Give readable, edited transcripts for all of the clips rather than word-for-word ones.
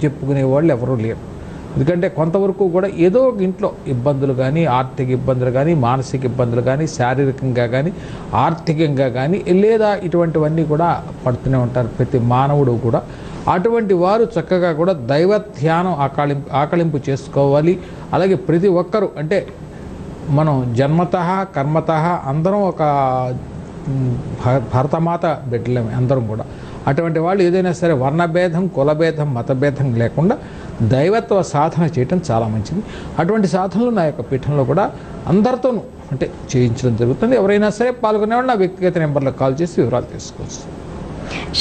చెప్పుకునే వాళ్ళు ఎవరూ లేరు. ఎందుకంటే కొంతవరకు కూడా ఏదో ఒక ఇంట్లో ఇబ్బందులు కానీ, ఆర్థిక ఇబ్బందులు కానీ, మానసిక ఇబ్బందులు కానీ, శారీరకంగా కానీ, ఆర్థికంగా కానీ, లేదా ఇటువంటివన్నీ కూడా పడుతూనే ఉంటారు ప్రతి మానవుడు కూడా. అటువంటి వారు చక్కగా కూడా దైవ ధ్యానం ఆకళింపు చేసుకోవాలి. అలాగే ప్రతి ఒక్కరూ అంటే మనం జన్మతః కర్మతః అందరం ఒక భరతమాత బిడ్డలమే అందరం కూడా. అటువంటి వాళ్ళు ఏదైనా సరే వర్ణభేదం, కులభేదం, మతభేదం లేకుండా దైవత్వ సాధన చేయటం చాలా మంచిది. అటువంటి సాధనలు నా యొక్క పీఠంలో కూడా అందరితోనూ అంటే చేయించడం జరుగుతుంది. ఎవరైనా సరే పాల్గొనేవాళ్ళు నా వ్యక్తిగత నెంబర్లో కాల్ చేసి వివరాలు తీసుకోవచ్చు.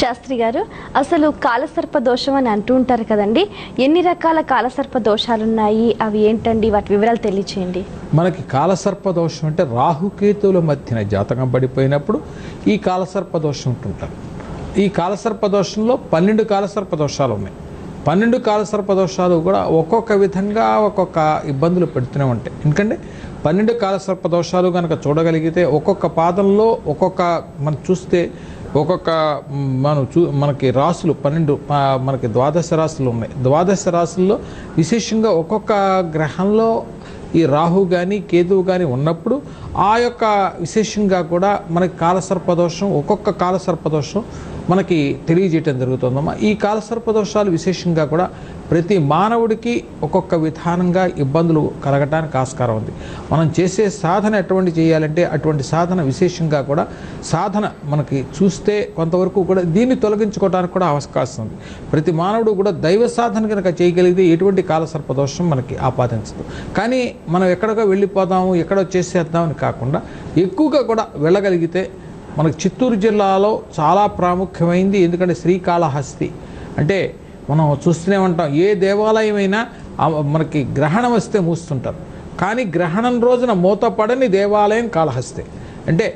శాస్త్రి గారు, అసలు కాలసర్ప దోషం అని అంటూ ఉంటారు కదండి, ఎన్ని రకాల కాలసర్ప దోషాలు ఉన్నాయి, అవి ఏంటండి, వాటి వివరాలు తెలియచేయండి. మనకి కాలసర్ప దోషం అంటే రాహుకేతువుల మధ్యన జాతకం పడిపోయినప్పుడు ఈ కాలసర్ప దోషం ఉంటుంటారు. ఈ కాలసర్ప దోషంలో 12 కాలసర్ప దోషాలు ఉన్నాయి. 12 కాలసర్ప దోషాలు కూడా ఒక్కొక్క విధంగా ఒక్కొక్క ఇబ్బందులు పెడుతూనే ఉంటాయి. ఎందుకంటే 12 కాలసర్ప దోషాలు కనుక చూడగలిగితే ఒక్కొక్క పాదంలో ఒక్కొక్క మనం చూస్తే ఒక్కొక్క మనకి రాసులు 12 మనకి 12 రాసులు ఉన్నాయి. 12 రాసుల్లో విశేషంగా ఒక్కొక్క గ్రహంలో ఈ రాహు కానీ కేతువు కానీ ఉన్నప్పుడు ఆ యొక్క విశేషంగా కూడా మనకి కాలసర్పదోషం ఒక్కొక్క కాలసర్పదోషం మనకి తెలియజేయటం జరుగుతుందమ్మా. ఈ కాలసర్పదోషాలు విశేషంగా కూడా ప్రతి మానవుడికి ఒక్కొక్క విధానంగా ఇబ్బందులు కలగటానికి ఆస్కారం ఉంది. మనం చేసే సాధన ఎటువంటి చేయాలంటే అటువంటి సాధన విశేషంగా కూడా సాధన మనకి చూస్తే కొంతవరకు కూడా దీన్ని తొలగించుకోవడానికి కూడా అవకాశం ఉంది. ప్రతి మానవుడు కూడా దైవ సాధన కనుక చేయగలిగితే ఎటువంటి కాలసర్పదోషం మనకి ఆపాదించదు. కానీ మనం ఎక్కడికో వెళ్ళిపోదాము, ఎక్కడో చేసేద్దామని కాకుండా ఎక్కువగా కూడా వెళ్ళగలిగితే మనకు చిత్తూరు జిల్లాలో చాలా ప్రాముఖ్యమైంది. ఎందుకంటే శ్రీకాళహస్తి అంటే మనం చూస్తూనే ఉంటాం, ఏ దేవాలయం అయినా మనకి గ్రహణం వస్తే మూస్తుంటారు. కానీ గ్రహణం రోజున మూతపడని దేవాలయం కాళహస్తి. అంటే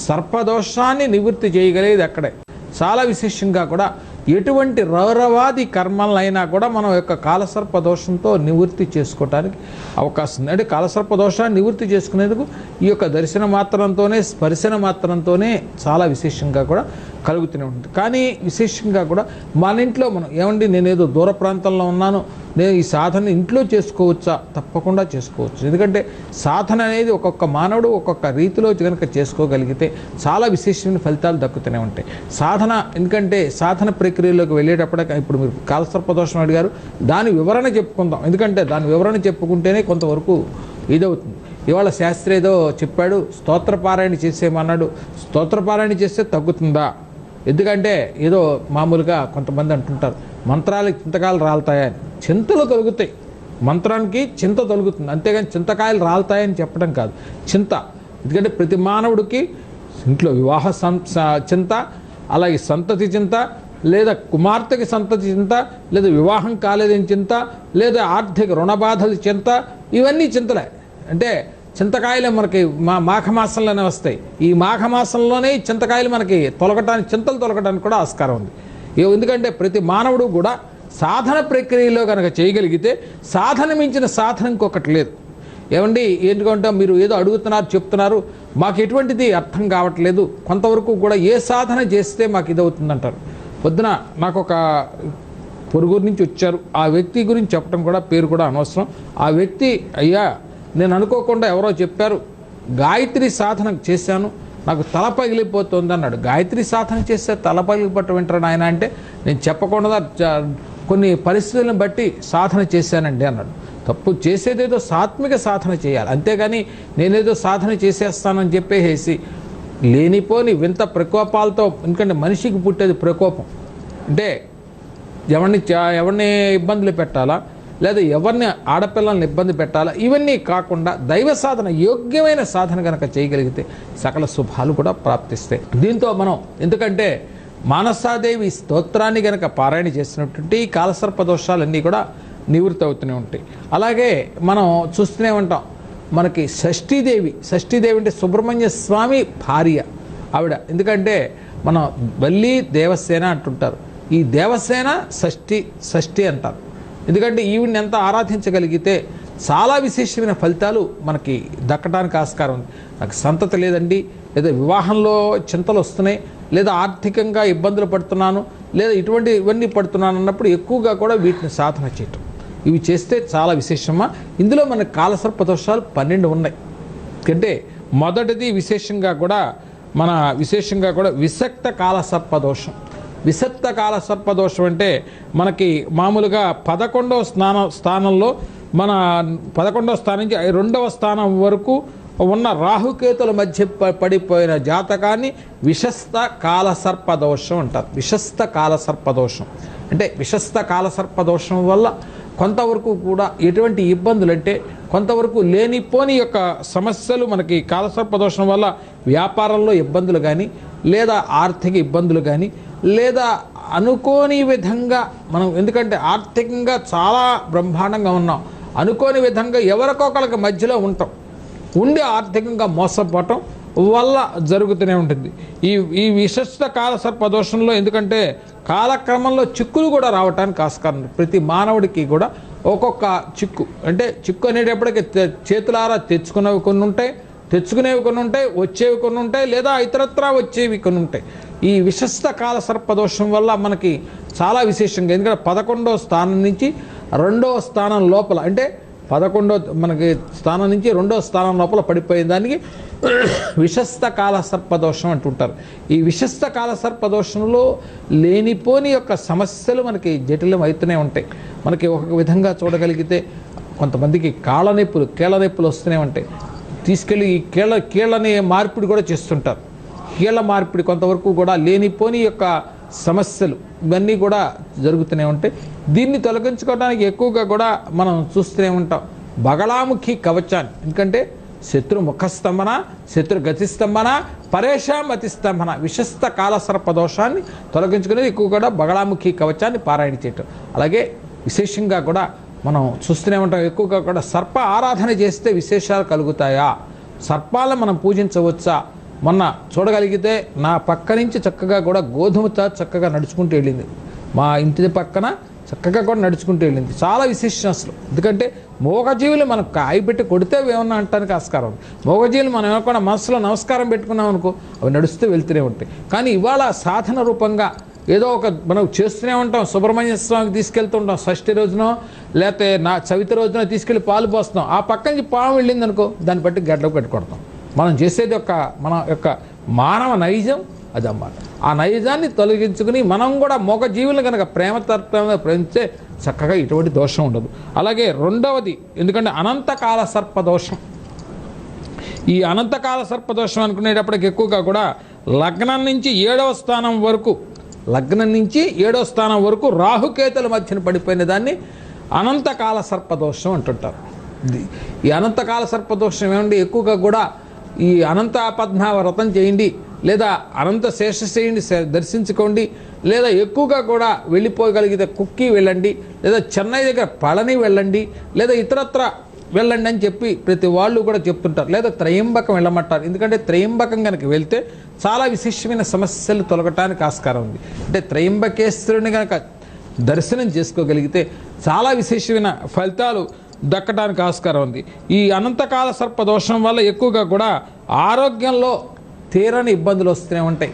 సర్పదోషాన్ని నివృత్తి చేయగలిగేది అక్కడే. చాలా విశేషంగా కూడా ఎటువంటి రౌరవాది కర్మలైనా కూడా మనం యొక్క కాలసర్ప దోషంతో నివృత్తి చేసుకోవటానికి అవకాశం ఉంది. అంటే కాలసర్ప దోషాన్ని నివృత్తి చేసుకునేందుకు ఈ యొక్క దర్శన మాత్రంతోనే, స్పర్శన మాత్రంతోనే చాలా విశేషంగా కూడా కలుగుతూనే ఉంటుంది. కానీ విశేషంగా కూడా మన ఇంట్లో మనం ఏమండి నేనేదో దూర ప్రాంతంలో ఉన్నాను, నేను ఈ సాధన ఇంట్లో చేసుకోవచ్చా? తప్పకుండా చేసుకోవచ్చు. ఎందుకంటే సాధన అనేది ఒక్కొక్క మానవుడు ఒక్కొక్క రీతిలో కనుక చేసుకోగలిగితే చాలా విశేషమైన ఫలితాలు దక్కుతూనే ఉంటాయి. సాధన ఎందుకంటే సాధన ప్రక్రియలోకి వెళ్ళేటప్పుడే ఇప్పుడు మీరు కాలసర్పదోషం అడిగారు, దాని వివరణ చెప్పుకుందాం. ఎందుకంటే దాని వివరణ చెప్పుకుంటేనే కొంతవరకు ఇదవుతుంది. ఇవాళ శాస్త్రి ఏదో చెప్పాడు, స్తోత్రపారాయణ చేసేమన్నాడు. స్తోత్రపారాయణ చేస్తే తగ్గుతుందా? ఎందుకంటే ఏదో మామూలుగా కొంతమంది అంటుంటారు మంత్రాలకి చింతకాయలు రాలుతాయని. చింతలు తొలుగుతాయి, మంత్రానికి చింత తొలుగుతుంది, అంతేగాని చింతకాయలు రాలుతాయని చెప్పడం కాదు. చింత ఎందుకంటే ప్రతి మానవుడికి ఇంట్లో వివాహ చింత, అలాగే సంతతి చింత, లేదా కుమార్తెకి సంతతి చింత, లేదా వివాహం కాలేదని చింత, లేదా ఆర్థిక రుణబాధల చింత, ఇవన్నీ చింతలే. అంటే చింతకాయలు మనకి మాఘమాసంలోనే వస్తాయి. ఈ మాఘమాసంలోనే చింతకాయలు మనకి చింతలు తొలగడానికి కూడా ఆస్కారం ఉంది. ఎందుకంటే ప్రతి మానవుడు కూడా సాధన ప్రక్రియలో కనుక చేయగలిగితే సాధన మించిన సాధన ఇంకొకటి లేదు. ఏమండి ఎందుకంటే మీరు ఏదో అడుగుతున్నారు, చెప్తున్నారు, మాకు ఎటువంటిది అర్థం కావట్లేదు, కొంతవరకు కూడా ఏ సాధన చేస్తే మాకు ఇదవుతుందంటారు. పొద్దున నాకు ఒక పొరుగురు నుంచి వచ్చారు. ఆ వ్యక్తి గురించి చెప్పడం కూడా పేరు కూడా అనవసరం. ఆ వ్యక్తి అయ్యా నేను అనుకోకుండా ఎవరో చెప్పారు, గాయత్రి సాధన చేశాను, నాకు తల పగిలిపోతుంది అన్నాడు. గాయత్రి సాధన చేస్తే తల పగిలిపోవటం వింటారు ఆయన అంటే నేను చెప్పకుండా కొన్ని పరిస్థితులను బట్టి సాధన చేశానండి అన్నాడు. తప్పు. చేసేదేదో సాత్విక సాధన చేయాలి, అంతేగాని నేనేదో సాధన చేసేస్తానని చెప్పేసి లేనిపోని వింత ప్రకోపాలతో. ఎందుకంటే మనిషికి పుట్టేది ప్రకోపం. అంటే ఎవరిని ఇబ్బందులు పెట్టాలా, లేదా ఎవరిని ఆడపిల్లల్ని ఇబ్బంది పెట్టాలా, ఇవన్నీ కాకుండా దైవ సాధన యోగ్యమైన సాధన కనుక చేయగలిగితే సకల శుభాలు కూడా ప్రాప్తిస్తాయి. దీంతో మనం ఎందుకంటే మానసాదేవి స్తోత్రాన్ని కనుక పారాయణ చేసినటువంటి ఈ కాలసర్ప దోషాలన్నీ కూడా నివృత్తి అవుతూనే ఉంటాయి. అలాగే మనం చూస్తూనే ఉంటాం, మనకి షష్ఠీదేవి అంటే సుబ్రహ్మణ్య స్వామి భార్య ఆవిడ. ఎందుకంటే మనం వల్లి దేవసేన అంటుంటారు, ఈ దేవసేన షష్ఠి అంటారు. ఎందుకంటే ఈవిడ్ని ఎంత ఆరాధించగలిగితే చాలా విశేషమైన ఫలితాలు మనకి దక్కడానికి ఆస్కారం ఉంది. నాకు సంతతి లేదండి, లేదా వివాహంలో చింతలు వస్తున్నాయి, లేదా ఆర్థికంగా ఇబ్బందులు పడుతున్నాను, లేదా ఇవన్నీ పడుతున్నాను అన్నప్పుడు ఎక్కువగా కూడా వీటిని సాధన చేయటం, ఇవి చేస్తే చాలా విశేషమా. ఇందులో మనకు కాలసర్ప దోషాలు 12 ఉన్నాయి. అంటే మొదటిది విశేషంగా కూడా విసక్త కాలసర్ప దోషం. విసక్త కాలసర్ప దోషం అంటే మనకి మామూలుగా 11వ స్థానంలో మన 11వ స్థానం నుంచి 2వ స్థానం వరకు ఉన్న రాహుకేతుల మధ్య పడిపోయిన జాతకాన్ని విషస్త కాలసర్ప దోషం అంటారు. విషస్త కాలసర్ప దోషం అంటే విషస్త కాలసర్ప దోషం వల్ల కొంతవరకు కూడా ఎటువంటి ఇబ్బందులు అంటే కొంతవరకు లేనిపోని యొక్క సమస్యలు మనకి కాలసర్ప దోషం వల్ల వ్యాపారంలో ఇబ్బందులు కానీ, లేదా ఆర్థిక ఇబ్బందులు కానీ, లేదా అనుకోని విధంగా మనం, ఎందుకంటే ఆర్థికంగా చాలా బ్రహ్మాండంగా ఉన్నాం, అనుకోని విధంగా ఎవరికొకరికి మధ్యలో ఉంటాం, ఉండి ఆర్థికంగా మోసపోవటం వల్ల జరుగుతూనే ఉంటుంది. ఈ విశిష్ట కాలసర్ప దోషంలో ఎందుకంటే కాలక్రమంలో చిక్కులు కూడా రావటానికి ఆస్కారం. ప్రతి మానవుడికి కూడా ఒక్కొక్క చిక్కు, అంటే చిక్కు అనేటప్పటికీ చేతులారా తెచ్చుకునేవి కొన్ని ఉంటాయి, వచ్చేవి కొన్ని ఉంటాయి, లేదా ఇతరత్రా వచ్చేవి కొన్ని ఉంటాయి. ఈ విశిష్ట కాలసర్ప దోషం వల్ల మనకి చాలా విశేషంగా, ఎందుకంటే 11వ స్థానం నుంచి 2వ స్థానం లోపల, అంటే 11వ మనకి స్థానం నుంచి 2వ స్థానం లోపల పడిపోయిన దానికి విశిష్ట కాలసర్ప దోషం అంటుంటారు. ఈ విశిష్ట కాలసర్ప దోషంలో లేనిపోని యొక్క సమస్యలు మనకి జటిలం అవుతూనే ఉంటాయి. మనకి ఒక విధంగా చూడగలిగితే కొంతమందికి కాళ్ళ నొప్పులు, కీళ్ళ నొప్పులు వస్తూనే ఉంటాయి. తీసుకెళ్ళి ఈ కీళ్ళని మార్పిడి కూడా చేస్తుంటారు. కీళ్ళ మార్పిడి కొంతవరకు కూడా లేనిపోని యొక్క సమస్యలు ఇవన్నీ కూడా జరుగుతూనే ఉంటాయి. దీన్ని తొలగించుకోవడానికి ఎక్కువగా కూడా మనం చూస్తూనే ఉంటాం బగళాముఖి కవచాన్ని. ఎందుకంటే శత్రు ముఖస్తంభన, శత్రు గతిస్తంభన, పరేషాం అతిస్తంభన, విశిష్ట కాలసర్ప దోషాన్ని తొలగించుకునేది ఎక్కువ కూడా బగళాముఖి కవచాన్ని పారాయణ చేయటం. అలాగే విశేషంగా కూడా మనం చూస్తూనే ఉంటాం ఎక్కువగా కూడా సర్ప ఆరాధన చేస్తే విశేషాలు కలుగుతాయా, సర్పాలను మనం పూజించవచ్చా. మొన్న చూడగలిగితే నా పక్క నుంచి చక్కగా కూడా గోధుమతో చక్కగా నడుచుకుంటూ వెళ్ళింది, మా ఇంటి పక్కన చక్కగా కూడా నడుచుకుంటూ వెళ్ళింది. చాలా విశేషం అసలు. ఎందుకంటే మూగజీవులు మనం కాయి పెట్టి కొడితే ఏమన్నా అంటానికి ఆస్కారం ఉంది. మూగజీవులు మనం ఏమన్నా మనసులో నమస్కారం పెట్టుకున్నాం అనుకో, అవి నడుస్తూ వెళ్తూనే ఉంటాయి. కానీ ఇవాళ సాధన రూపంగా ఏదో ఒక మనం చేస్తూనే ఉంటాం. సుబ్రహ్మణ్య స్వామికి తీసుకెళ్తుంటాం, షష్ఠి రోజునో లేకపోతే చవితి రోజునో తీసుకెళ్ళి పాలు పోస్తాం. ఆ పక్క నుంచి పాము వెళ్ళింది అనుకో, దాన్ని బట్టి గడ్డకు పెట్టుకొడతాం. మనం చేసేది మన యొక్క మానవ నైజం అదన్నమాట. ఆ నైజాన్ని తొలగించుకుని మనం కూడా మూగజీవులు కనుక ప్రేమిస్తే చక్కగా ఇటువంటి దోషం ఉండదు. అలాగే రెండవది, ఎందుకంటే అనంతకాల సర్పదోషం. ఈ అనంతకాల సర్పదోషం అనుకునేటప్పటికి ఎక్కువగా కూడా లగ్నం నుంచి 7వ స్థానం వరకు రాహుకేతుల మధ్యన పడిపోయిన దాన్ని అనంతకాల సర్పదోషం అంటుంటారు. ఈ అనంతకాల సర్పదోషం ఏమండి, ఎక్కువగా కూడా ఈ అనంత పద్మనాభ వ్రతం చేయండి, లేదా అనంత శేషశయుని దర్శించుకోండి, లేదా ఎక్కువగా కూడా వెళ్ళిపోగలిగితే కుక్కి వెళ్ళండి, లేదా చెన్నై దగ్గర పళని వెళ్ళండి, లేదా ఇతరత్ర వెళ్ళండి అని చెప్పి ప్రతి వాళ్ళు కూడా చెప్తుంటారు. లేదా త్రయంబకం వెళ్ళమంటారు. ఎందుకంటే త్రయంబకం కనుక వెళ్తే చాలా విశేషమైన సమస్యలు తొలగటానికి ఆస్కారం ఉంది. అంటే త్రయంబకేశ్వరుని కనుక దర్శనం చేసుకోగలిగితే చాలా విశేషమైన ఫలితాలు దక్కడానికి ఆస్కారం ఉంది. ఈ అనంతకాల సర్పదోషం వల్ల ఎక్కువగా కూడా ఆరోగ్యంలో తీరని ఇబ్బందులు వస్తూనే ఉంటాయి.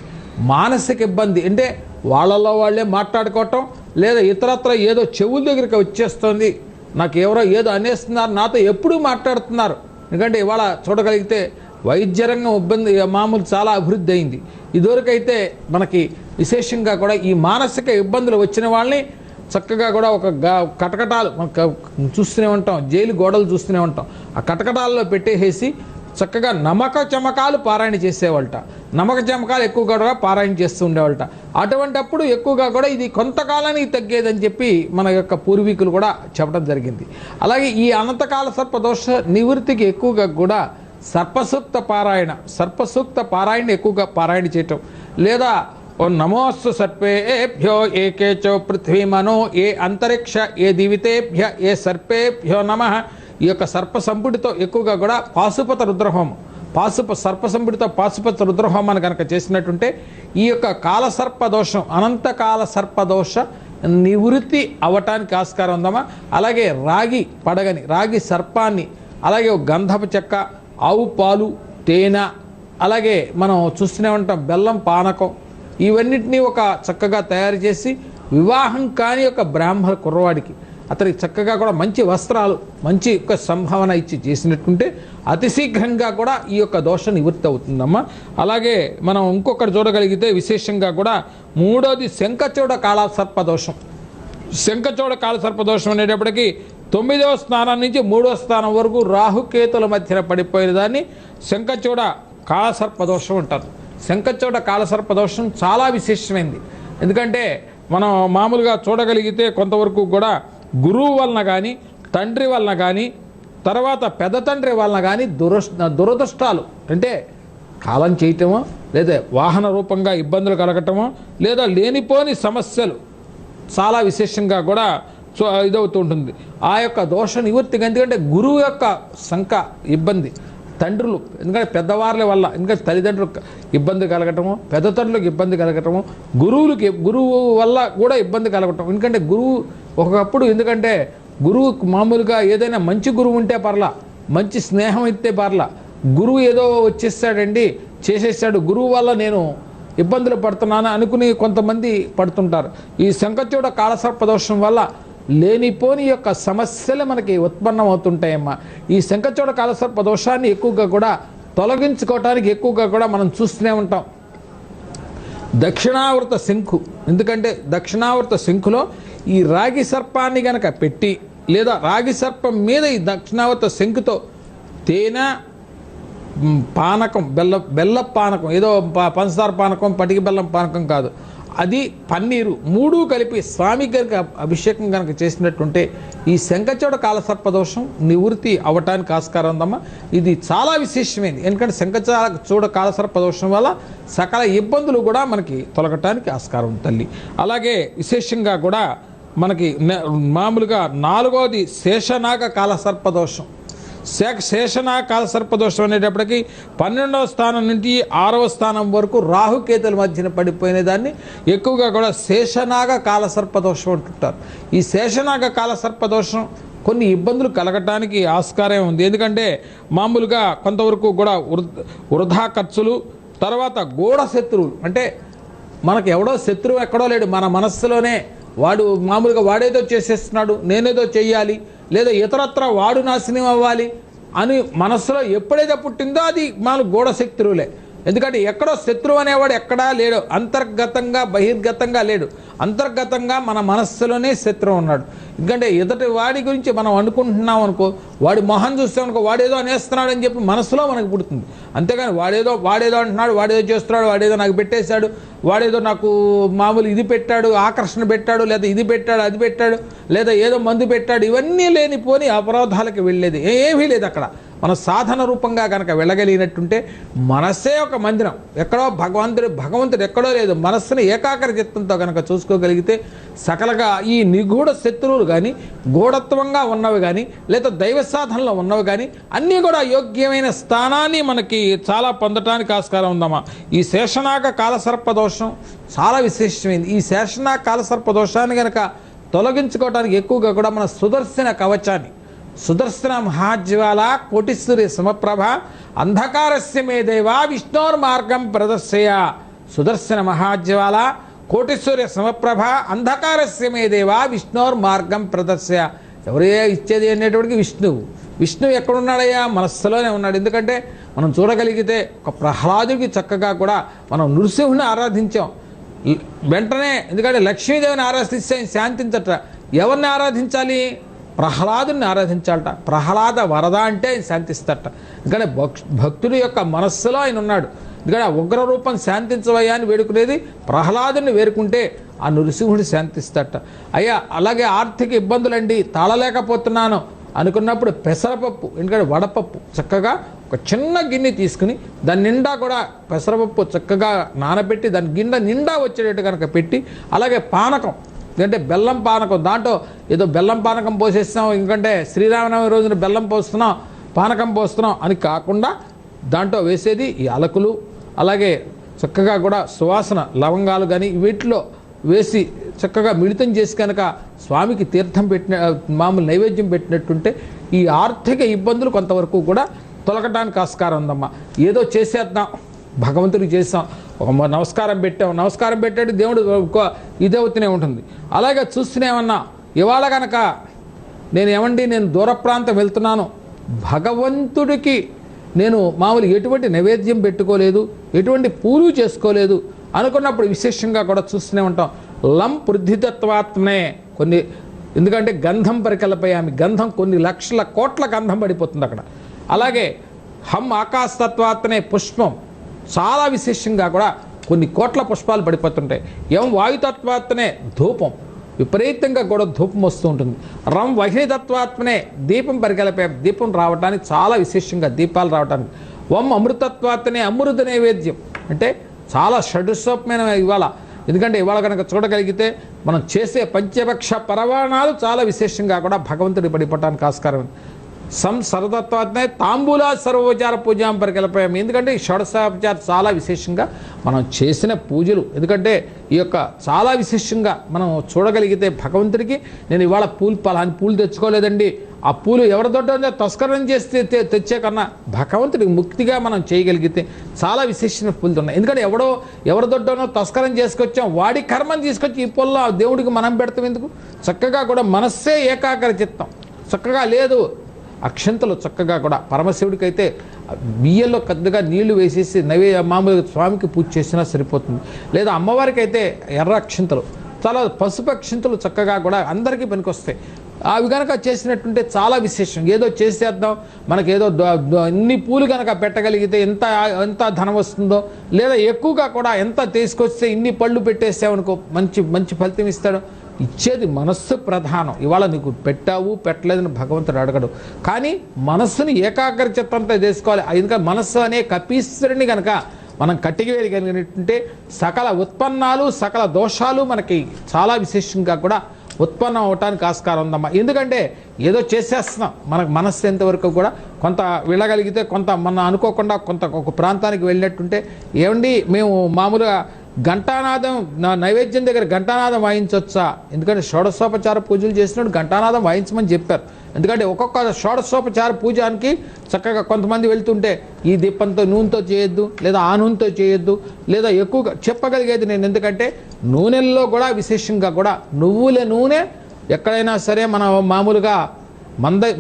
మానసిక ఇబ్బంది అంటే వాళ్ళలో వాళ్ళే మాట్లాడుకోవటం, లేదా ఇతరత్ర ఏదో చెవుల దగ్గరికి వచ్చేస్తుంది, నాకు ఎవరో ఏదో అనేస్తున్నారు, నాతో ఎప్పుడూ మాట్లాడుతున్నారు. ఎందుకంటే ఇవాళ చూడగలిగితే వైద్య రంగం ఇబ్బంది మామూలు చాలా అభివృద్ధి అయింది. ఇదివరకైతే మనకి విశేషంగా కూడా ఈ మానసిక ఇబ్బందులు వచ్చిన వాళ్ళని చక్కగా కూడా ఒక కటకటాలు మనం చూస్తూనే ఉంటాం, జైలు గోడలు చూస్తూనే ఉంటాం. ఆ కటకటాల్లో పెట్టేసి చక్కగా నమక చమకాలు పారాయణ చేసేవాళ్ళట. నమక చమకాలు ఎక్కువగా కూడా పారాయణ చేస్తూ ఉండేవాళ్ళట. అటువంటప్పుడు ఎక్కువగా కూడా ఇది కొంతకాలానికి తగ్గేదని చెప్పి మన యొక్క పూర్వీకులు కూడా చెప్పడం జరిగింది. అలాగే ఈ అనంతకాల సర్పదోష నివృత్తికి ఎక్కువగా కూడా సర్పసూక్త పారాయణ ఎక్కువగా పారాయణ చేయటం, లేదా ఓ నమోస్తు సర్పేభ్యో ఏకేచో పృథ్వీ మనో ఏ అంతరిక్ష ఏ దివితేభ్య ఏ సర్పేభ్యో నమః. ఈ యొక్క సర్ప సంపుటితో ఎక్కువగా కూడా పాశుపత రుద్రహోమం, సర్ప సంపుటితో పాశుపత రుద్రహోమాన్ని కనుక చేసినట్టుంటే ఈ యొక్క కాలసర్పదోషం, అనంతకాల సర్పదోష నివృత్తి అవ్వటానికి ఆస్కారం ఉందమ్మా. అలాగే రాగి సర్పాన్ని, అలాగే గంధపు చెక్క, ఆవు పాలు, తేనె, అలాగే మనం చూస్తూనే ఉంటాం బెల్లం పానకం, ఇవన్నిటినీ ఒక చక్కగా తయారు చేసి వివాహం కాని ఒక బ్రాహ్మణ కుర్రవాడికి అతనికి చక్కగా కూడా మంచి వస్త్రాలు మంచి యొక్క సంభావన ఇచ్చి చేసినట్టుంటే అతి శీఘ్రంగా కూడా ఈ యొక్క దోషం నివృత్తి అవుతుందమ్మా. అలాగే మనం ఇంకొకటి చూడగలిగితే విశేషంగా కూడా మూడోది శంఖచూడ కాళసర్ప దోషం. శంఖచూడ కాళసర్ప దోషం అనేటప్పటికీ 9వ స్థానం నుంచి 3వ స్థానం వరకు రాహుకేతుల మధ్యన పడిపోయిన దాన్ని శంఖచూడ కాళసర్ప దోషం అంటారు. శంఖచూడ కాళసర్ప దోషం చాలా విశేషమైంది. ఎందుకంటే మనం మామూలుగా చూడగలిగితే కొంతవరకు కూడా గురువు వలన కానీ తండ్రి వలన కానీ తర్వాత పెద్ద తండ్రి వలన కానీ దురదృష్టాలు అంటే కాలం చేయటమో లేదా వాహన రూపంగా ఇబ్బందులు కలగటమో లేదా లేనిపోని సమస్యలు చాలా విశేషంగా కూడా ఇదవుతూ ఉంటుంది. ఆ యొక్క దోష నివృత్తికి ఎందుకంటే గురువు యొక్క శంక ఇబ్బంది, తండ్రులు ఎందుకంటే పెద్దవాళ్ళ వల్ల ఎందుకంటే తల్లిదండ్రులకు ఇబ్బంది కలగటము, పెద్ద తండ్రులకు ఇబ్బంది కలగటము, గురువు వల్ల కూడా ఇబ్బంది కలగటం. ఎందుకంటే గురువు ఒకప్పుడు ఎందుకంటే గురువు మామూలుగా ఏదైనా మంచి గురువు ఉంటే పర్లా, మంచి స్నేహం ఇస్తే పర్లా, గురువు ఏదో వచ్చేసాడండి చేసేసాడు గురువు వల్ల నేను ఇబ్బందులు పడుతున్నాను అనుకుని కొంతమంది పడుతుంటారు. ఈ శంఖచూడ కాళసర్ప దోషం వల్ల లేనిపోని యొక్క సమస్యలు మనకి ఉత్పన్నం అవుతుంటాయమ్మా. ఈ శంఖచూడ కాళసర్ప దోషాన్ని ఎక్కువగా కూడా తొలగించుకోవటానికి ఎక్కువగా కూడా మనం చూస్తూనే ఉంటాం. దక్షిణావృత శంఖు, ఎందుకంటే దక్షిణావృత శంఖులో ఈ రాగి సర్పాన్ని గనక పెట్టి లేదా రాగి సర్పం మీద ఈ దక్షిణావృత శంఖుతో తేనె పానకం బెల్ల పానకం ఏదో పంచదార పానకం పటికి బెల్లం పానకం కాదు, అది పన్నీరు మూడు కలిపి స్వామి గారికి అభిషేకం కనుక చేసినట్టుంటే ఈ శంఖచూడ కాళసర్ప దోషం నివృత్తి అవ్వటానికి ఆస్కారం ఉందమ్మా. ఇది చాలా విశేషమైంది. ఎందుకంటే శంఖచూడ కాళసర్ప దోషం వల్ల సకల ఇబ్బందులు కూడా మనకి తొలగటానికి ఆస్కారం ఉంది తల్లి. అలాగే విశేషంగా కూడా మనకి మామూలుగా 4వది శేషనాగ కాళసర్ప దోషం. శేషనాగ కాళసర్ప దోషం అనేటప్పటికీ 12వ స్థానం నుండి 6వ స్థానం వరకు రాహుకేతుల మధ్యన పడిపోయిన దాన్ని ఎక్కువగా కూడా శేషనాగ కాళసర్ప దోషం అంటుంటారు. ఈ శేషనాగ కాళసర్ప దోషం కొన్ని ఇబ్బందులు కలగటానికి ఆస్కారం ఉంది. ఎందుకంటే మామూలుగా కొంతవరకు కూడా వృధా ఖర్చులు, తర్వాత గూఢ శత్రువులు, అంటే మనకు ఎవడో శత్రువు ఎక్కడో లేడు, మన మనస్సులోనే వాడు మామూలుగా వాడేదో చేసేస్తున్నాడు నేనేదో చెయ్యాలి లేదా ఇతరత్ర వాడు నాశనం అవ్వాలి అని మనస్సులో ఎప్పుడైతే పుట్టిందో అది మన గూఢ శత్రువులే. ఎందుకంటే ఎక్కడో శత్రువు అనేవాడు ఎక్కడా లేడు, అంతర్గతంగా బహిర్గతంగా లేడు, అంతర్గతంగా మన మనస్సులోనే శత్రువు ఉన్నాడు. ఎందుకంటే ఎదుటి వాడి గురించి మనం అనుకుంటున్నాం అనుకో, వాడి మొహం చూస్తామనుకో వాడేదో అనేస్తున్నాడు అని చెప్పి మనసులో మనకు పుడుతుంది. అంతేగాని వాడేదో అంటున్నాడు, వాడేదో చేస్తున్నాడు, వాడేదో నాకు పెట్టేశాడు, వాడేదో నాకు మామూలు ఇది పెట్టాడు, ఆకర్షణ పెట్టాడు, లేదా ఇది పెట్టాడు అది పెట్టాడు, లేదా ఏదో మందు పెట్టాడు, ఇవన్నీ లేనిపోని అపరాధాలకు వెళ్ళేది ఏమీ లేదు. అక్కడ మన సాధన రూపంగా కనుక వెళ్ళగలిగినట్టుంటే మనస్సే ఒక మందిరం, ఎక్కడో భగవంతుడు ఎక్కడో లేదు, మనస్సుని ఏకాగ్ర చిత్తంతో కనుక చూసుకోగలిగితే సకలగా ఈ నిగూఢ శత్రువులు కానీ గూఢత్వంగా ఉన్నవి కానీ లేదా దైవ సాధనలో ఉన్నవి కానీ అన్నీ కూడా యోగ్యమైన స్థానాన్ని మనకి చాలా పొందటానికి ఆస్కారం ఉందమ్మా. ఈ శేషనాగ కాళసర్ప దోషం చాలా విశేషమైంది. ఈ శేషనాగ కాళసర్ప దోషాన్ని కనుక తొలగించుకోవడానికి ఎక్కువగా కూడా మన సుదర్శన కవచాన్ని, సుదర్శన మహాజ్వాల కోటిసూర్య సమప్రభ అంధకారస్య మే దేవా విష్ణోర్మార్గం ప్రదర్శయ. సుదర్శన మహాజ్వాల కోటిసూర్య సమప్రభ అంధకారస్య మే దేవా విష్ణోర్మార్గం ప్రదర్శయ. ఎవరే ఇచ్చేది అనేటువంటికి విష్ణువు ఎక్కడున్నాడయ్యా? మనస్సులోనే ఉన్నాడు. ఎందుకంటే మనం చూడగలిగితే ఒక ప్రహ్లాదుడికి చక్కగా కూడా మనం నృసింహుని ఆరాధించాం వెంటనే, ఎందుకంటే లక్ష్మీదేవిని ఆరాధిస్తే శాంతించట. ఎవరిని ఆరాధించాలి? ప్రహ్లాదుని ఆరాధించాలట. ప్రహ్లాద వరద అంటే ఆయన శాంతిస్తట. ఎందుకంటే భక్తుడి యొక్క మనస్సులో ఆయన ఉన్నాడు. ఎందుకంటే ఆ ఉగ్ర రూపం శాంతించవయ్యా అని వేడుకునేది ప్రహ్లాదుని వేరుకుంటే ఆ నృసింహుడు శాంతిస్తట. అయ్యా అలాగే ఆర్థిక ఇబ్బందులండి, తాళలేకపోతున్నాను అనుకున్నప్పుడు పెసరపప్పు, ఎందుకంటే వడపప్పు చక్కగా ఒక చిన్న గిన్నె తీసుకుని దాని నిండా కూడా పెసరపప్పు చక్కగా నానబెట్టి దాని గిన్నె నిండా వచ్చేటట్టు కనుక పెట్టి, అలాగే పానకం ఎందుకంటే బెల్లం పానకం, దాంట్లో ఏదో బెల్లం పానకం పోసేస్తున్నాం ఎందుకంటే శ్రీరామనవమి రోజున బెల్లం పోస్తున్నాం పానకం పోస్తున్నాం అని కాకుండా దాంట్లో వేసేది ఈ అలకులు, అలాగే చక్కగా కూడా సువాసన లవంగాలు కానీ వీటిలో వేసి చక్కగా మిళితం చేసి కనుక స్వామికి తీర్థం పెట్టిన మామూలు నైవేద్యం పెట్టినట్టుంటే ఈ ఆర్థిక ఇబ్బందులు కొంతవరకు కూడా తొలగడానికి ఆస్కారం ఉందమ్మా. ఏదో చేసేద్దాం భగవంతుడికి చేసాం నమస్కారం పెట్టాం, నమస్కారం పెట్టాడు దేవుడు ఇదవుతూనే ఉంటుంది. అలాగే చూస్తూనేమన్నా ఇవాళ కనుక నేను దూర ప్రాంతం వెళ్తున్నాను, భగవంతుడికి నేను మామూలు ఎటువంటి నైవేద్యం పెట్టుకోలేదు, ఎటువంటి పూలు చేసుకోలేదు అనుకున్నప్పుడు విశేషంగా కూడా చూస్తూనే ఉంటాం. లం పృథ్వీతత్వాత్మనే కొన్ని, ఎందుకంటే గంధం పరికలపై ఆమె గంధం కొన్ని లక్షల కోట్ల గంధం పడిపోతుంది అక్కడ. అలాగే హం ఆకాశతత్వాత్మనే పుష్పం, చాలా విశేషంగా కూడా కొన్ని కోట్ల పుష్పాలు పడిపోతుంటాయి. ఎం వాయుతత్వాత్మనే ధూపం, విపరీతంగా కూడా ధూపం వస్తూ ఉంటుంది. రం వహితత్వాత్మనే దీపం పరికలపై దీపం రావడానికి చాలా విశేషంగా దీపాలు రావడానికి. వం అమృతత్వాత్మనే అమృత నైవేద్యం, అంటే చాలా షడ్రసోపమైన ఇవాళ, ఎందుకంటే ఇవాళ కనుక చూడగలిగితే మనం చేసే పంచభక్ష పరవాణాలు చాలా విశేషంగా కూడా భగవంతుడి పడిపోవటానికి ఆస్కారం. సర్వతత్వాత్మే తాంబూలా సర్వోపచార పూజాం పరికల్పయామి, ఎందుకంటే ఈ షోడశోపచారం చాలా విశేషంగా మనం చేసిన పూజలు, ఎందుకంటే ఈ యొక్క చాలా విశేషంగా మనం చూడగలిగితే భగవంతుడికి నేను ఇవాళ పలాని పూలు తెచ్చుకోలేదండి, ఆ పూలు ఎవరి దొడ్డ తస్కరం చేస్తే తెచ్చే కన్నా భగవంతుడికి ముక్తిగా మనం చేయగలిగితే చాలా విశేషమైన పూలు ఉన్నాయి. ఎందుకంటే ఎవరి దొడ్డనో తస్కరం చేసుకొచ్చాం, వాడి కర్మని తీసుకొచ్చి ఈ పూల్లో దేవుడికి మనం పెడతాం ఎందుకు? చక్కగా కూడా మనస్సే ఏకాగ్ర చిత్తం, చక్కగా లేదు అక్షంతలు చక్కగా కూడా పరమశివుడికి అయితే బియ్యంలో కొద్దిగా నీళ్లు వేసేసి మామూలుగా స్వామికి పూజ చేసినా సరిపోతుంది. లేదా అమ్మవారికి అయితే ఎర్ర అక్షంతలు, చాలా పసుపు అక్షంతలు చక్కగా కూడా అందరికీ పనికొస్తాయి. అవి కనుక చేసినట్టుంటే చాలా విశేషం. ఏదో చేసేద్దాం, మనకేదో ఇన్ని పూలు కనుక పెట్టగలిగితే ఎంత ధనం వస్తుందో, లేదా ఎక్కువగా కూడా ఎంత తీసుకొస్తే ఇన్ని పళ్ళు పెట్టేసామనుకో మంచి ఫలితం ఇస్తాడు. ఇచ్చేది మనస్సు ప్రధానం. ఇవాళ నీకు పెట్టావు పెట్టలేదని భగవంతుడు అడగడు, కానీ మనస్సుని ఏకాగ్ర చిత్తంతో చేసుకోవాలి. ఎందుకంటే మనస్సు అనే కపీశ్వరుని కనుక మనం కట్టివేయగలిగినట్టుంటే సకల ఉత్పన్నాలు సకల దోషాలు మనకి చాలా విశేషంగా కూడా ఉత్పన్నం అవటానికి ఆస్కారం ఉందమ్మా. ఎందుకంటే ఏదో చేసేస్తున్నాం, మనకు మనస్సు ఎంతవరకు కూడా కొంత వెళ్ళగలిగితే కొంత మనం అనుకోకుండా ఒక ప్రాంతానికి వెళ్ళినట్టుంటే, ఏమండి మేము మామూలుగా ఘంటానాదం నైవేద్యం దగ్గర ఘంటానాదం వాయించవచ్చా? ఎందుకంటే షోడశోపచార పూజలు చేసినప్పుడు ఘంటానాదం వాయించమని చెప్పారు. ఎందుకంటే ఒక్కొక్క షోడశోపచార పూజానికి చక్కగా కొంతమంది వెళ్తుంటే ఈ దీపంతో నూనెతో చేయొద్దు, లేదా ఆ నూనెతో చేయొద్దు, లేదా ఎక్కువగా చెప్పగలిగేది నేను. ఎందుకంటే నూనెల్లో కూడా విశేషంగా కూడా నువ్వుల నూనె ఎక్కడైనా సరే మనం మామూలుగా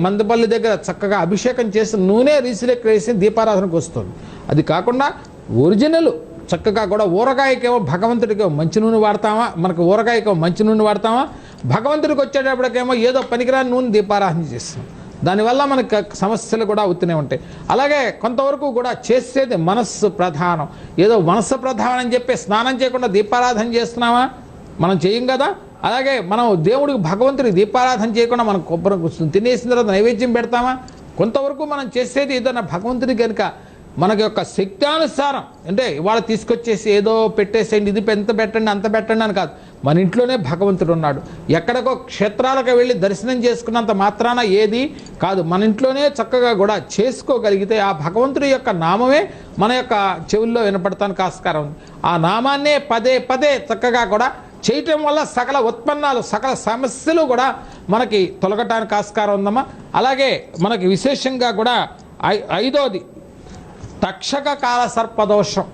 మందపల్లి దగ్గర చక్కగా అభిషేకం చేసి నూనె రీసిలెక్ట్ వేసి దీపారాధనకు వస్తుంది. అది కాకుండా ఒరిజినల్ చక్కగా కూడా ఊరగాయకేమో భగవంతుడికి మంచి నూనె వాడతామా, మనకు ఊరగాయకేమో మంచి నూనె వాడతామా, భగవంతుడికి వచ్చేటప్పటికేమో ఏదో పనికిరాని నూనె దీపారాధన చేస్తాం. దానివల్ల మనకు సమస్యలు కూడా అవుతూనే ఉంటాయి. అలాగే కొంతవరకు కూడా చేసేది మనస్సు ప్రధానం. ఏదో మనస్సు ప్రధానం అని చెప్పి స్నానం చేయకుండా దీపారాధన చేస్తున్నామా? మనం చేయం కదా. అలాగే మనం దేవుడికి భగవంతుడికి దీపారాధన చేయకుండా మనం కొబ్బరి తినేసిన తర్వాత నైవేద్యం పెడతామా? కొంతవరకు మనం చేసేది ఏదైనా భగవంతుడికి కనుక మనకి యొక్క శక్తానుసారం, అంటే ఇవాళ తీసుకొచ్చేసి ఏదో పెట్టేసేయండి, ఇది ఎంత పెట్టండి అంత పెట్టండి అని కాదు. మన ఇంట్లోనే భగవంతుడు ఉన్నాడు. ఎక్కడికో క్షేత్రాలకు వెళ్ళి దర్శనం చేసుకున్నంత మాత్రాన ఏది కాదు, మన ఇంట్లోనే చక్కగా కూడా చేసుకోగలిగితే ఆ భగవంతుడి యొక్క నామమే మన యొక్క చెవుల్లో వినపడటానికి ఆస్కారం ఉంది. ఆ నామాన్నే పదే పదే చక్కగా కూడా చేయటం వల్ల సకల ఉత్పన్నాలు సకల సమస్యలు కూడా మనకి తొలగటానికి ఆస్కారం ఉందమ్మా. అలాగే మనకి విశేషంగా కూడా ఐదోది తక్షక కాల సర్పదోషం.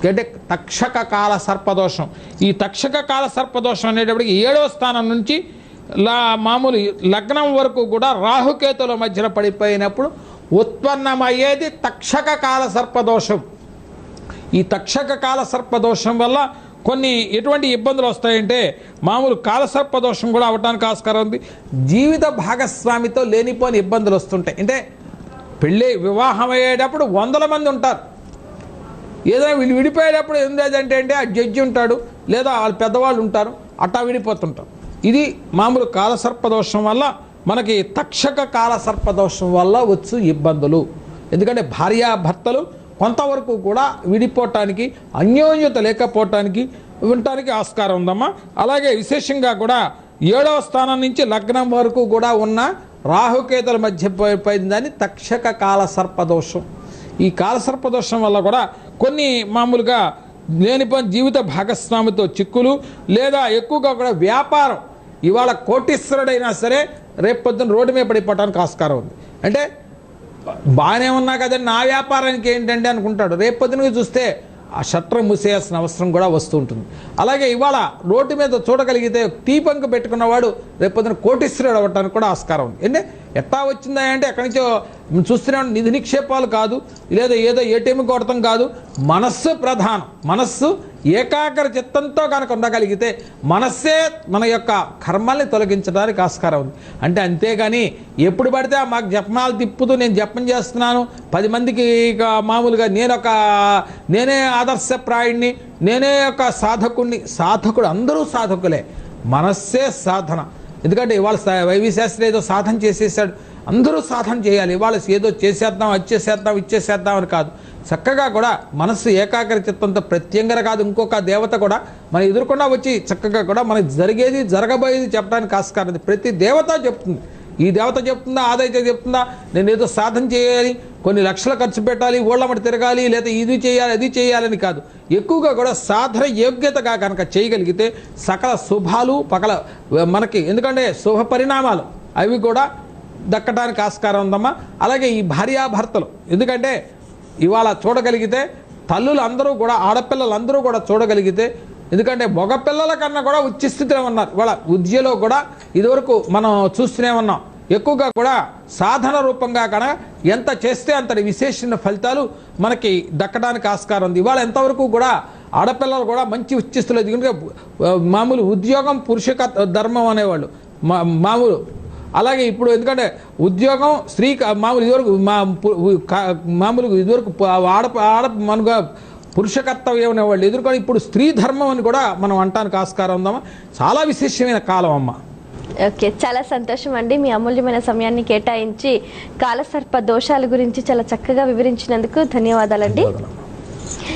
అంటే తక్షక కాల సర్పదోషం, ఈ తక్షక కాల సర్పదోషం అనేటప్పటికి 7వ స్థానం నుంచి మామూలు లగ్నం వరకు కూడా రాహుకేతుల మధ్యన పడిపోయినప్పుడు ఉత్పన్నమయ్యేది తక్షక కాల సర్పదోషం. ఈ తక్షక కాల సర్పదోషం వల్ల కొన్ని ఎటువంటి ఇబ్బందులు వస్తాయంటే మామూలు కాలసర్పదోషం కూడా అవటానికి ఆస్కారం ఉంది. జీవిత భాగస్వామితో లేనిపోని ఇబ్బందులు వస్తుంటాయి. అంటే వివాహం అయ్యేటప్పుడు 100 మంది ఉంటారు, ఏదైనా వీళ్ళు విడిపోయేటప్పుడు ఏంటంటే ఆ జడ్జి ఉంటాడు, లేదా వాళ్ళు పెద్దవాళ్ళు ఉంటారు, అట్టా విడిపోతుంటారు. ఇది మామూలు కాలసర్పదోషం వల్ల మనకి తక్షక కాలసర్పదోషం వల్ల వచ్చు ఇబ్బందులు. ఎందుకంటే భార్యాభర్తలు కొంతవరకు కూడా విడిపోవటానికి అన్యోన్యత లేకపోవటానికి ఉండటానికి ఆస్కారం ఉందమ్మా. అలాగే విశేషంగా కూడా 7వ స్థానం నుంచి లగ్నం వరకు కూడా ఉన్న రాహుకేతుల మధ్య పోయిందని తక్షక కాల సర్పదోషం. ఈ కాలసర్పదోషం వల్ల కూడా కొన్ని మామూలుగా లేనిపోయిన జీవిత భాగస్వామితో చిక్కులు, లేదా ఎక్కువగా కూడా వ్యాపారం. ఇవాళ కోటీశ్వరుడైనా సరే రేపు పొద్దున్న రోడ్డు మీద పడిపోవటానికి ఆస్కారం ఉంది. అంటే బాగానే ఉన్నా కదండి నా వ్యాపారానికి ఏంటంటే అనుకుంటాడు, రేపు పొద్దునకి చూస్తే ఆ షట్టర్ మూసేయాల్సిన అవసరం కూడా వస్తూ ఉంటుంది. అలాగే ఇవాళ రోడ్డు మీద చూడగలిగితే టీ బంక్ పెట్టుకున్నవాడు రేపొద్దున కోటీశ్వరుడు అవ్వటానికి కూడా ఆస్కారం ఉంది. అంటే ఎట్టా వచ్చిందా అంటే ఎక్కడి నుంచో చూస్తున్నాం. నిధి నిక్షేపాలు కాదు, లేదా ఏదో ఏటీఎం కొడతాం కాదు, మనస్సు ప్రధానం. మనస్సు ఏకాగ్ర చిత్తంతో కనుక ఉండగలిగితే మనస్సే మన యొక్క కర్మల్ని తొలగించడానికి ఆస్కారం ఉంది. అంటే అంతేగాని ఎప్పుడు పడితే మాకు జపమాలు తిప్పుతూ నేను జపం చేస్తున్నాను 10 మందికి మామూలుగా నేనే ఆదర్శప్రాయుడిని, నేనే ఒక సాధకుడిని. సాధకుడు అందరూ సాధకులే, మనస్సే సాధన. ఎందుకంటే ఇవాళ వైవి శాస్త్రి ఏదో సాధన చేసేసాడు, అందరూ సాధన చేయాలి. ఇవాళ ఏదో చేసేద్దాం, వచ్చేసేద్దాం, ఇచ్చేసేద్దాం అని కాదు. చక్కగా కూడా మనస్సు ఏకాగ్ర చిత్తంతో ప్రత్యంగర కాదు ఇంకొక దేవత కూడా మన ఎదుర్కొన్నా వచ్చి చక్కగా కూడా మనకి జరిగేది జరగబోయేది చెప్పడానికి ఆస్కారం ఉంది. ప్రతి దేవత చెప్తుంది. ఈ దేవత చెప్తుందా, ఆ దేవత చెప్తుందా, నేను ఏదో సాధన చేయాలి, కొన్ని లక్షలు ఖర్చు పెట్టాలి, ఊళ్ళమ్మటి తిరగాలి, లేదా ఇది చేయాలి అది చేయాలని కాదు. ఎక్కువగా కూడా సాధన యోగ్యతగా కనుక చేయగలిగితే సకల శుభాలు మనకి, ఎందుకంటే శుభ పరిణామాలు అవి కూడా దక్కడానికి ఆస్కారం ఉందమ్మా. అలాగే ఈ భార్యాభర్తలు, ఎందుకంటే ఇవాళ చూడగలిగితే తల్లులు అందరూ కూడా, ఆడపిల్లలందరూ కూడా చూడగలిగితే, ఎందుకంటే మగపిల్లల కన్నా కూడా ఉच्च స్థితిలో ఉన్నారు. ఇవాళ విద్యలో కూడా ఇదివరకు మనం చూస్తూనే ఉన్నాం. ఎక్కువగా కూడా సాధన రూపంగా కనుక ఎంత చేస్తే అంతటి విశేషమైన ఫలితాలు మనకి దక్కడానికి ఆస్కారం ఉంది. ఇవాళ ఎంతవరకు కూడా ఆడపిల్లలు కూడా మంచి ఉच्च స్థితిలో, ఎందుకంటే మామూలు ఉద్యోగం పురుష ధర్మం అనేవాళ్ళు మామూలు. అలాగే ఇప్పుడు ఎందుకంటే ఉద్యోగం స్త్రీ మామూలు ఇదివరకు మామూలుగా ఇదివరకు మనగా పురుష కర్తవ్యం అనేవాళ్ళు ఎదుర్కొని ఇప్పుడు స్త్రీ ధర్మం అని కూడా మనం అంటానికి ఆస్కారం ఉందమ్మా. చాలా విశేషమైన కాలం అమ్మ. ఓకే, చాలా సంతోషం అండి. మీ అమూల్యమైన సమయాన్ని కేటాయించి కాలసర్ప దోషాల గురించి చాలా చక్కగా వివరించినందుకు ధన్యవాదాలండి.